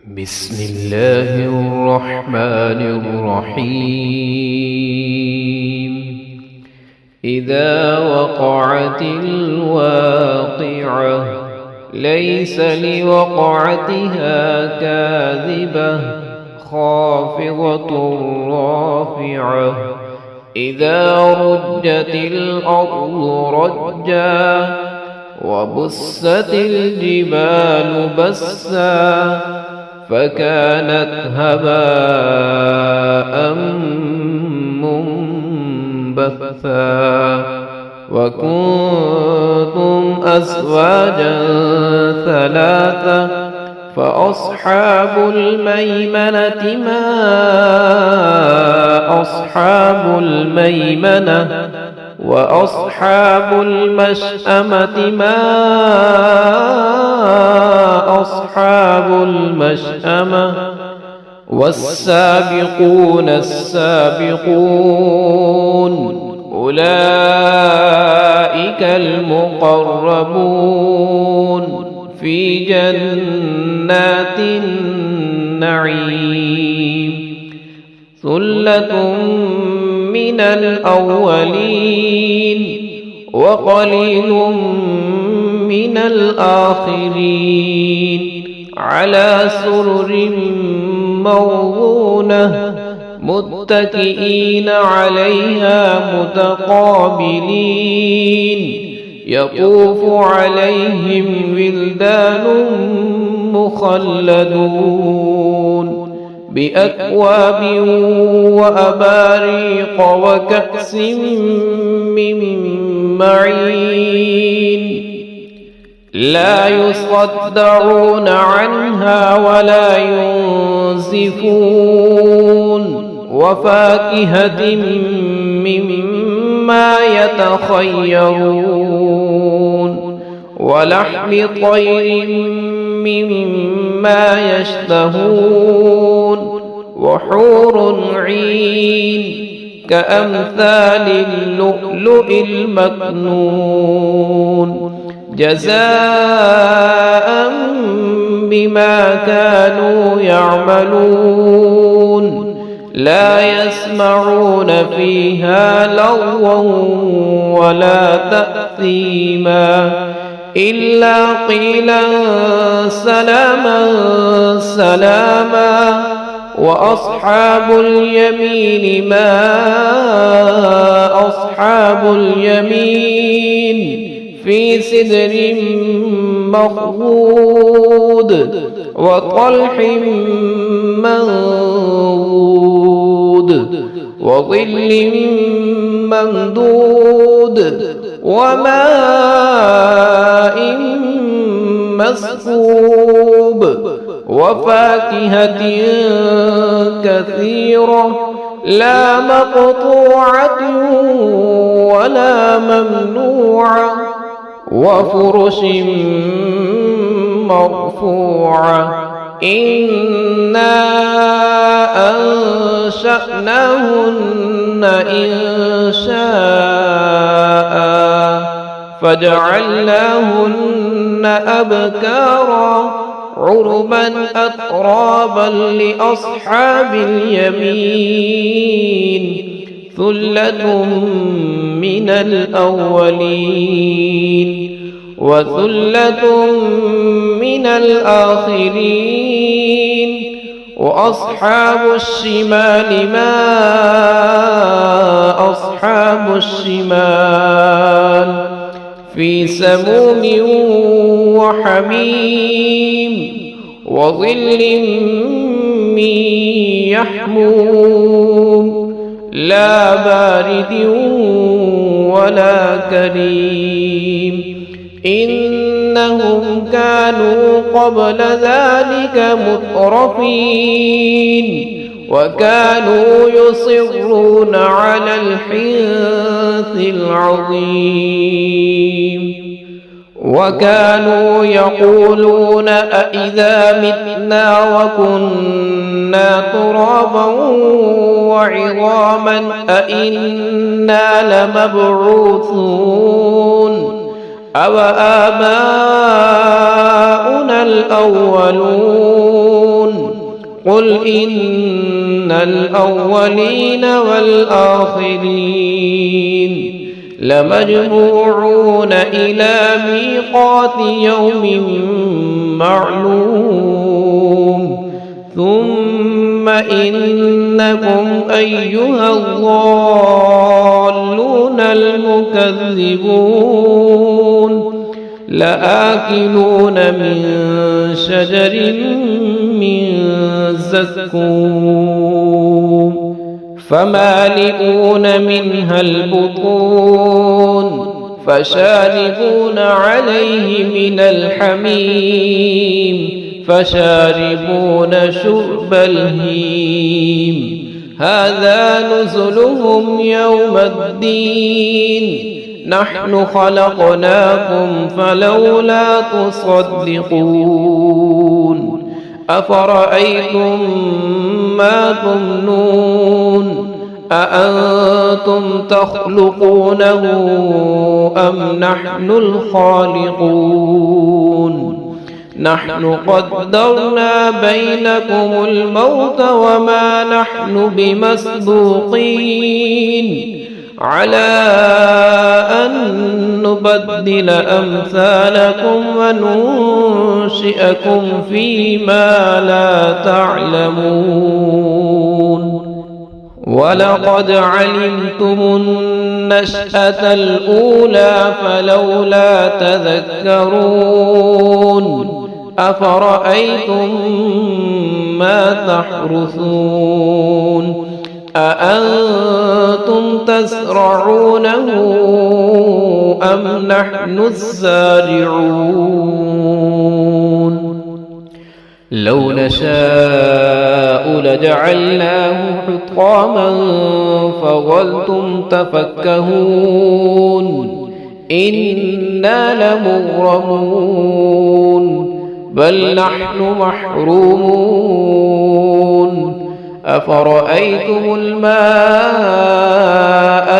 بسم الله الرحمن الرحيم. إذا وقعت الواقعة ليس لوقعتها كاذبة خافضة رافعة. إذا رجت الأرض رجا وبست الجبال بسا فكانت هباء منبثا وكنتم أزواجا ثلاثة فأصحاب الميمنة ما أصحاب الميمنة وأصحاب المشأمة ما أصحاب المشأمة والسابقون السابقون أولئك المقربون في جنات النعيم. ثلة من الأولين وقليل من الآخرين على سرر موضونة متكئين عليها متقابلين يطوف عليهم ولدان مخلدون بأكواب وأباريق وكأس من معين لا يصدعون عنها ولا ينزفون وفاكهة مما يتخيرون ولحم طير مما يشتهون وحور عين كأمثال اللؤلؤ المكنون جزاء بما كانوا يعملون لا يسمعون فيها لغوا ولا تأثيما إلا قيلا سلاما سلاما. وأصحاب اليمين ما أصحاب اليمين في سدر مخضود وطلح منضود وظل ممدود وماء مسكوب وفاكهة كثيرة لا مقطوعة ولا ممنوعة وفرش مرفوعة إنا أنشأناهن إنشاء فجعلناهن أبكارا عربا أترابا لأصحاب اليمين ثلة من الأولين وثلة من الآخرين. وأصحاب الشمال ما أصحاب الشمال في سموم وحميم وظل من يحموم لا بارد ولا كريم إنهم كانوا قبل ذلك مترفين وكانوا يصرون على الحنث العظيم وكانوا يقولون أإذا متنا وكنا ترابا وعظاما أإنا لمبعوثون أوآباؤنا الأولون قل إن الأولين والآخرين لمجموعون إلى ميقات يوم معلوم ثم إنكم أيها الضالون المكذبون لآكلون من شجر من زقوم فمالئون منها البطون فشاربون عليه من الحميم فشاربون شرب الهيم هذا نزلهم يوم الدين نحن خلقناكم فلولا تصدقون أفرأيتم ما تمنون أأنتم تخلقونه أم نحن الخالقون نحن قدرنا بينكم الموت وما نحن بمسبوقين على أن نبدل أمثالكم وننشئكم فيما لا تعلمون ولقد علمتم النشأة الأولى فلولا تذكرون أفرأيتم ما تحرثون أأنتم تزرعونه أم نحن الزارعون لو نشاء لجعلناه حطاما فظلتم تفكهون إنا لمغرمون بل نحن محرومون أفرأيتم الماء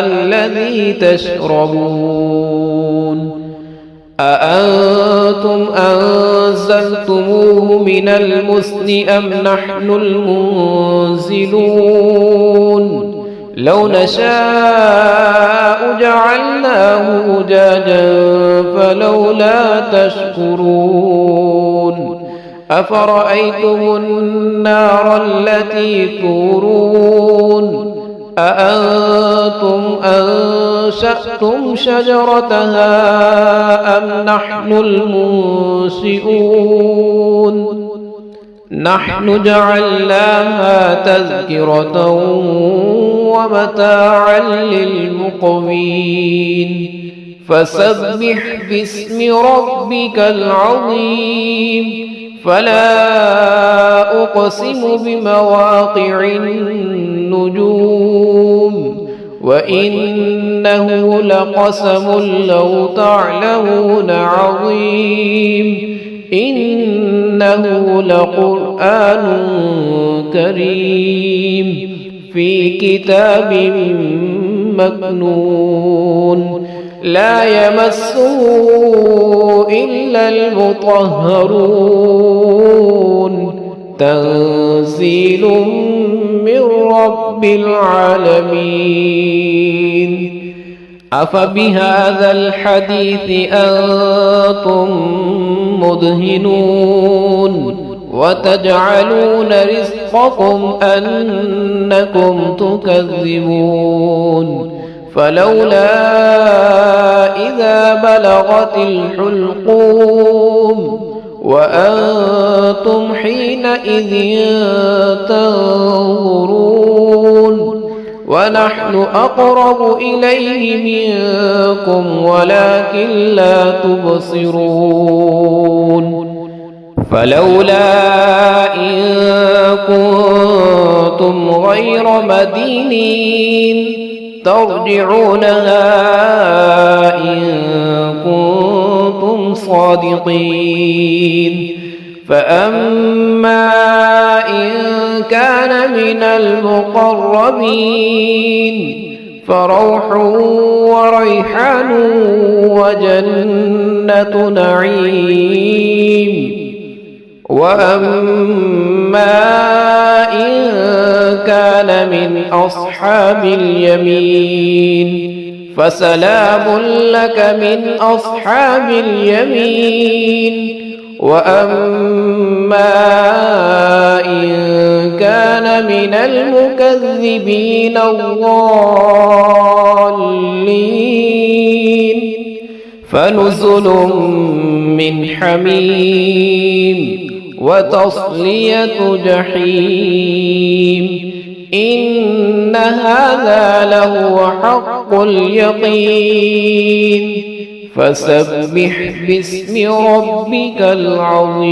الذي تشربون أأنتم أنزلتموه من المزن أم نحن المنزلون لو نشاء جعلناه أجاجا فلولا تشكرون أفرأيتم النار التي تورون أأنتم أنشأتم شجرتها أم نحن المنشئون نحن جعلناها تذكرة ومتاعا للمقوين فسبح باسم ربك العظيم فلا أقسم بمواقع النجوم وإنه لقسم لو تعلمون عظيم إنه لقرآن كريم في كتاب مكنون لا يمسه إلا المطهرون تنزيل من رب العالمين أفبهذا الحديث أنتم مدهنون وتجعلون رزقكم أنكم تكذبون فلولا إذا بلغت الحلقوم وأنتم حينئذ تنظرون ونحن أقرب إليه منكم ولكن لا تبصرون فلولا إن كنتم غير مدينين ترجعونها إن كنتم صادقين فأما إن كان من المقربين فروح وريحان وجنة نعيم وأما كان من أصحاب اليمين فسلام لك من أصحاب اليمين وأما إن كان من المكذبين الضالين فنزل من حميم وتصلية جحيم إن هذا لهو حق اليقين فسبح باسم ربك العظيم.